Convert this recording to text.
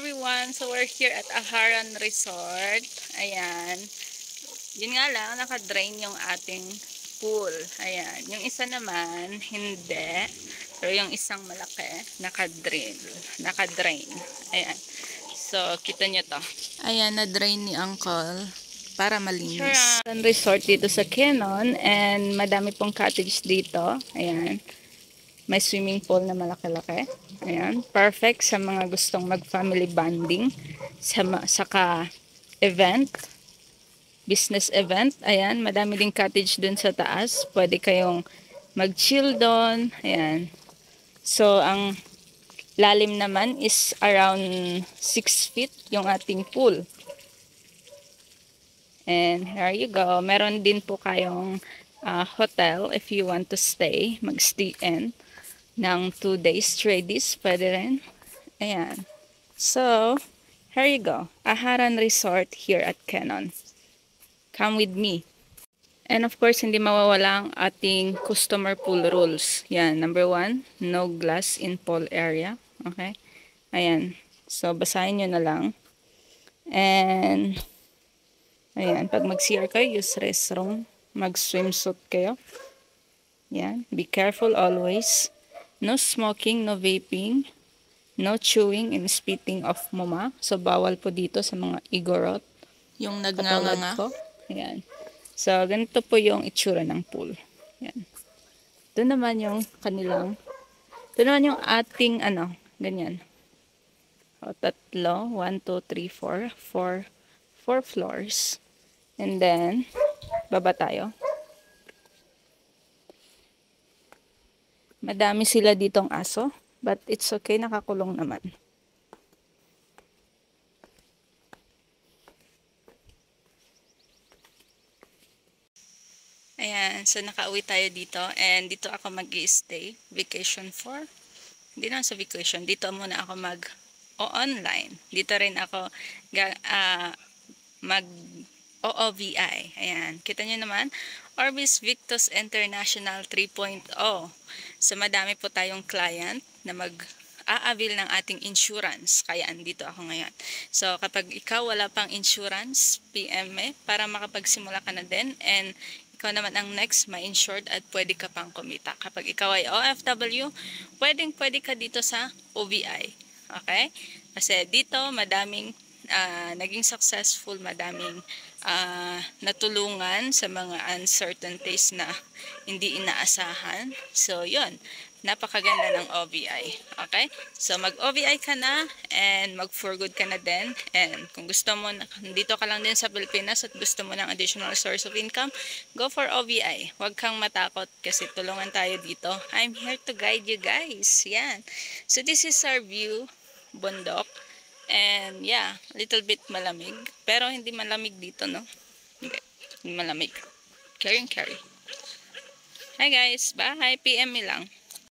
everyone! So we're here at Aharan Resort. Ayan. Yun nga lang, naka-drain yung ating pool. Ayan. Yung isa naman, hindi. Pero yung isang malaki, naka-drain. Naka-drain. Ayan. So, kita nyo to. Ayan, na-drain ni Uncle para malinis. Aharan Resort dito sa Kenon. And madami pong cottage dito. Ayan. May swimming pool na malaki-laki. Ayan. Perfect sa mga gustong mag-family bonding. Saka event. Business event. Ayan. Madami ding cottage dun sa taas. Pwede kayong mag-chill doon. Ayan. So, ang lalim naman is around 6 feet yung ating pool. And here you go. Meron din po kayong hotel if you want to stay. Mag-stay in ng 2 days, 3 days, pwede rin. Ayan. So, here you go. Aharan Resort here at Kenon. Come with me. And of course, hindi mawawala ang ating customer pool rules. Yan, number 1, no glass in pool area. Okay? Ayan. So, basahin nyo na lang. And, ayan, pag mag-CR kayo, use restroom. Mag-swimsuit kayo. Yan. Be careful always. No smoking, no vaping, no chewing and spitting of muma. So, bawal po dito sa mga igorot. Yung nagnganganga. Ayan. So, ganito po yung itsura ng pool. Ayan. Ito naman yung kanilang, ito naman yung ating, ganyan. O, 3, 1, 2, 3, 4. 4 floors. And then, baba tayo. Madami sila ditong aso. But it's okay, nakakulong naman. Ayan, so nakauwi tayo dito. And dito ako mag-i-stay. Vacation for. Hindi na sa vacation. Dito muna ako mag-online. Dito rin ako mag-OOVI. Ayan, kita nyo naman. Orbis Victus International 3.0. So, madami po tayong client na mag-a-avail ng ating insurance. Kaya andito ako ngayon. So, kapag ikaw wala pang insurance, PM para makapagsimula ka na din. And ikaw naman ang next ma-insured at pwede ka pang kumita. Kapag ikaw ay OFW, pwede ka dito sa OVI. Okay? Kasi dito, madaming naging successful, madaming natulungan sa mga uncertainties na hindi inaasahan. So, yun. Napakaganda ng OVI. Okay? So, mag-OVI ka na and mag-for good ka na din. And kung gusto mo, dito ka lang din sa Pilipinas at gusto mo ng additional source of income, go for OVI. Huwag kang matakot kasi tulungan tayo dito. I'm here to guide you guys. Yan. So, this is our view, bundok. And yeah, a little bit malamig. Pero hindi malamig dito, no? Hindi malamig. Carry. Hi guys, bye. PM me lang.